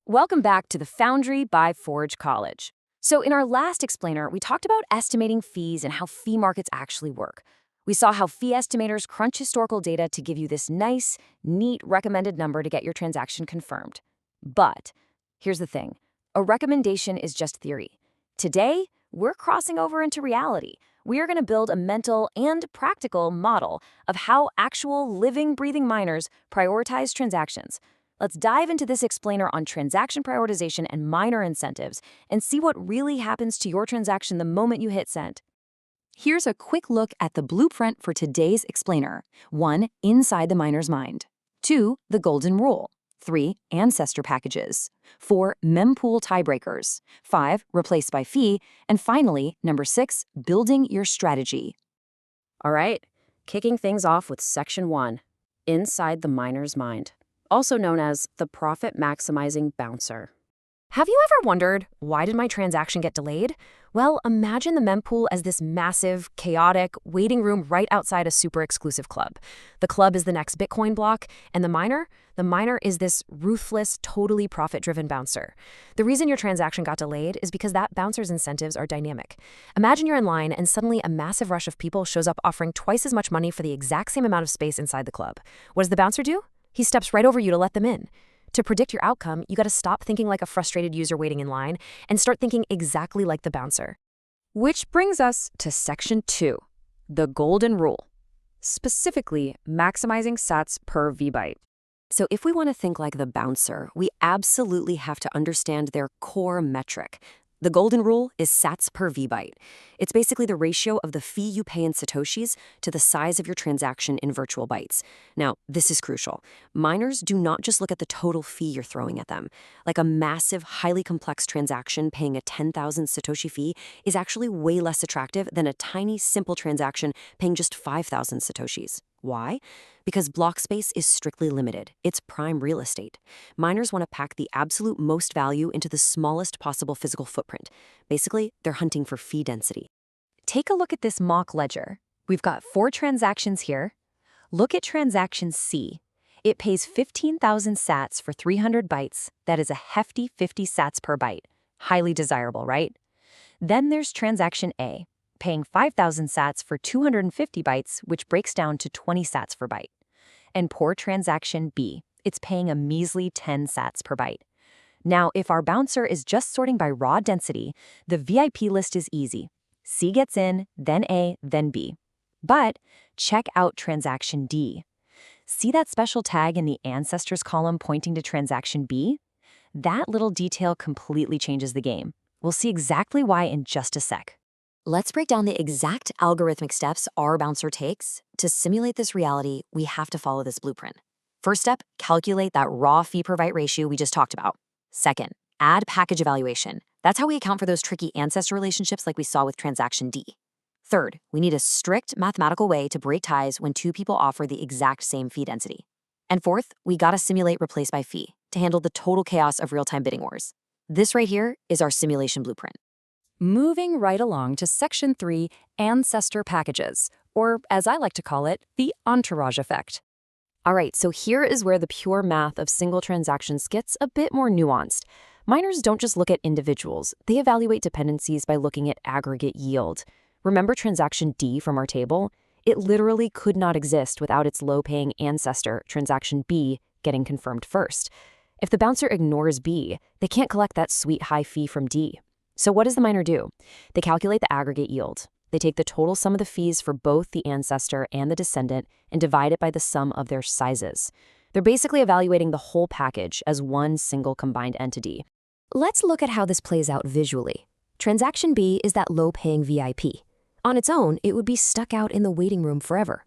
Welcome back to the Foundry by Forge College. So in our last explainer, we talked about estimating fees and how fee markets actually work. We saw how fee estimators crunch historical data to give you this nice, neat recommended number to get your transaction confirmed. But here's the thing. A recommendation is just theory. Today, we're crossing over into reality. We are going to build a mental and practical model of how actual living, breathing miners prioritize transactions. Let's dive into this explainer on transaction prioritization and miner incentives and see what really happens to your transaction the moment you hit send. Here's a quick look at the blueprint for today's explainer. 1. Inside the miner's mind. 2. The golden rule. 3. Ancestor packages. 4. Mempool tiebreakers. 5. Replace by fee. And finally, number 6, building your strategy. All right, kicking things off with section 1, inside the miner's mind, also known as the profit-maximizing bouncer. Have you ever wondered, why did my transaction get delayed? Well, imagine the mempool as this massive, chaotic waiting room right outside a super exclusive club. The club is the next Bitcoin block, and the miner is this ruthless, totally profit-driven bouncer. The reason your transaction got delayed is because that bouncer's incentives are dynamic. Imagine you're in line and suddenly a massive rush of people shows up offering twice as much money for the exact same amount of space inside the club. What does the bouncer do? He steps right over you to let them in. To predict your outcome, you got to stop thinking like a frustrated user waiting in line and start thinking exactly like the bouncer. Which brings us to section 2, the golden rule, specifically maximizing sats per vByte. So if we want to think like the bouncer, we absolutely have to understand their core metric. The golden rule is sats per vByte. It's basically the ratio of the fee you pay in satoshis to the size of your transaction in virtual bytes. Now, this is crucial. Miners do not just look at the total fee you're throwing at them. Like a massive, highly complex transaction paying a 10,000 satoshi fee is actually way less attractive than a tiny, simple transaction paying just 5,000 satoshis. Why? Because block space is strictly limited. It's prime real estate. Miners want to pack the absolute most value into the smallest possible physical footprint. Basically, they're hunting for fee density. Take a look at this mock ledger. We've got 4 transactions here. Look at transaction C. It pays 15,000 sats for 300 bytes. That is a hefty 50 sats per byte. Highly desirable, right? Then there's transaction A, paying 5,000 sats for 250 bytes, which breaks down to 20 sats per byte. And poor transaction B, it's paying a measly 10 sats per byte. Now, if our bouncer is just sorting by raw density, the VIP list is easy. C gets in, then A, then B. But check out transaction D. See that special tag in the ancestors column pointing to transaction B? That little detail completely changes the game. We'll see exactly why in just a sec. Let's break down the exact algorithmic steps our bouncer takes. To simulate this reality, we have to follow this blueprint. First step, calculate that raw fee-per-byte ratio we just talked about. Second, add package evaluation. That's how we account for those tricky ancestor relationships like we saw with transaction D. Third, we need a strict mathematical way to break ties when 2 people offer the exact same fee density. And fourth, we gotta simulate replace by fee to handle the total chaos of real-time bidding wars. This right here is our simulation blueprint. Moving right along to section 3, ancestor packages, or as I like to call it, the entourage effect. All right, so here is where the pure math of single transactions gets a bit more nuanced. Miners don't just look at individuals, they evaluate dependencies by looking at aggregate yield. Remember transaction D from our table? It literally could not exist without its low-paying ancestor, transaction B, getting confirmed first. If the bouncer ignores B, they can't collect that sweet high fee from D. So what does the miner do? They calculate the aggregate yield. They take the total sum of the fees for both the ancestor and the descendant and divide it by the sum of their sizes. They're basically evaluating the whole package as one single combined entity. Let's look at how this plays out visually. Transaction B is that low-paying VIP. On its own, it would be stuck out in the waiting room forever.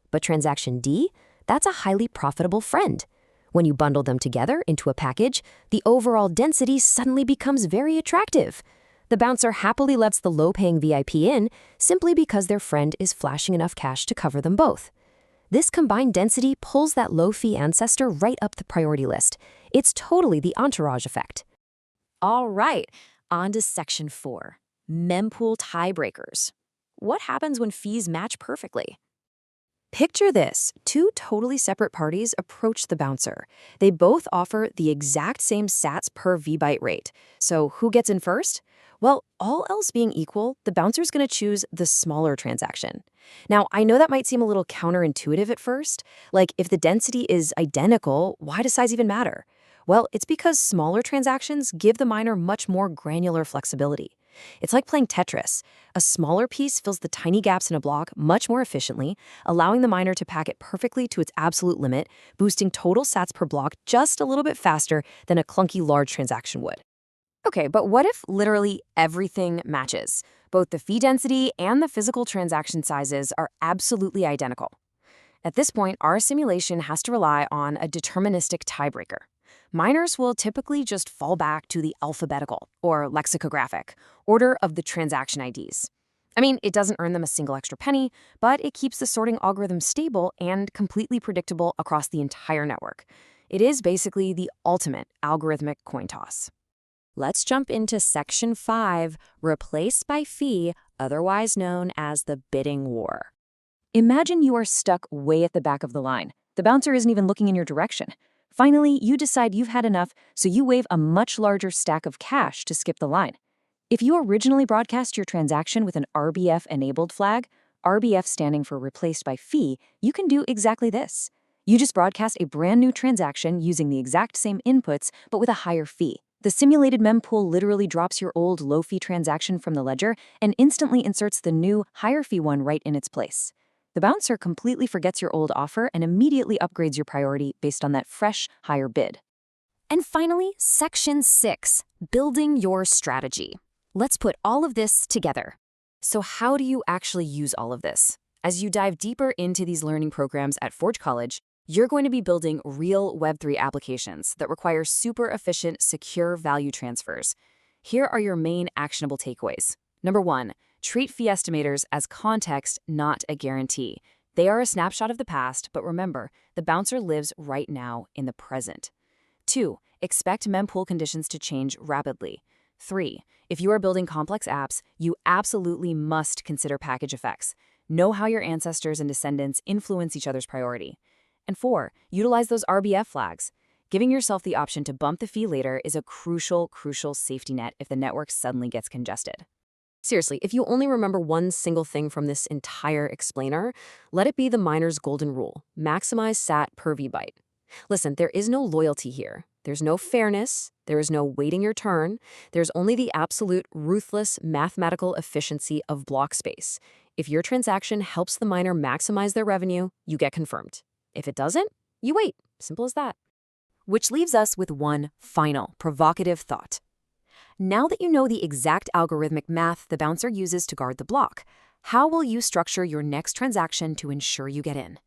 But transaction D, that's a highly profitable friend. When you bundle them together into a package, the overall density suddenly becomes very attractive. The bouncer happily lets the low-paying VIP in simply because their friend is flashing enough cash to cover them both. This combined density pulls that low-fee ancestor right up the priority list. It's totally the entourage effect. All right, on to section 4, mempool tiebreakers. What happens when fees match perfectly? Picture this. Two totally separate parties approach the bouncer. They both offer the exact same sats per vByte rate. So who gets in first? Well, all else being equal, the bouncer's going to choose the smaller transaction. Now, I know that might seem a little counterintuitive at first. Like, if the density is identical, why does size even matter? Well, it's because smaller transactions give the miner much more granular flexibility. It's like playing Tetris. A smaller piece fills the tiny gaps in a block much more efficiently, allowing the miner to pack it perfectly to its absolute limit, boosting total sats per block just a little bit faster than a clunky large transaction would. Okay, but what if literally everything matches? Both the fee density and the physical transaction sizes are absolutely identical. At this point, our simulation has to rely on a deterministic tiebreaker. Miners will typically just fall back to the alphabetical, or lexicographic, order of the transaction IDs. I mean, it doesn't earn them a single extra penny, but it keeps the sorting algorithm stable and completely predictable across the entire network. It is basically the ultimate algorithmic coin toss. Let's jump into Section 5, Replace by Fee, otherwise known as the bidding war. Imagine you are stuck way at the back of the line. The bouncer isn't even looking in your direction. Finally, you decide you've had enough, so you wave a much larger stack of cash to skip the line. If you originally broadcast your transaction with an RBF-enabled flag, RBF standing for Replaced by Fee, you can do exactly this. You just broadcast a brand new transaction using the exact same inputs, but with a higher fee. The simulated mempool literally drops your old low-fee transaction from the ledger and instantly inserts the new, higher-fee one right in its place. The bouncer completely forgets your old offer and immediately upgrades your priority based on that fresh, higher bid. And finally, Section 6, Building Your Strategy. Let's put all of this together. So how do you actually use all of this? As you dive deeper into these learning programs at Forge College, you're going to be building real Web3 applications that require super efficient, secure value transfers. Here are your main actionable takeaways. Number 1, treat fee-estimators as context, not a guarantee. They are a snapshot of the past, but remember, the bouncer lives right now in the present. 2, expect mempool conditions to change rapidly. 3, if you are building complex apps, you absolutely must consider package effects. Know how your ancestors and descendants influence each other's priority. And 4, utilize those RBF flags. Giving yourself the option to bump the fee later is a crucial safety net if the network suddenly gets congested. Seriously, if you only remember one single thing from this entire explainer, let it be the miner's golden rule: maximize sat per vByte. Listen, there is no loyalty here. There's no fairness. There is no waiting your turn. There's only the absolute ruthless mathematical efficiency of block space. If your transaction helps the miner maximize their revenue, you get confirmed. If it doesn't, you wait. Simple as that. Which leaves us with one final provocative thought. Now that you know the exact algorithmic math the bouncer uses to guard the block, how will you structure your next transaction to ensure you get in?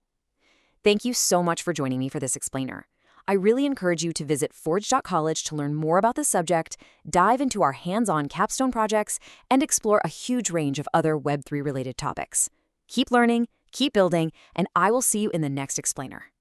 Thank you so much for joining me for this explainer. I really encourage you to visit forge.college to learn more about the subject, dive into our hands-on capstone projects, and explore a huge range of other Web3 related topics. Keep learning, keep building, and I will see you in the next explainer.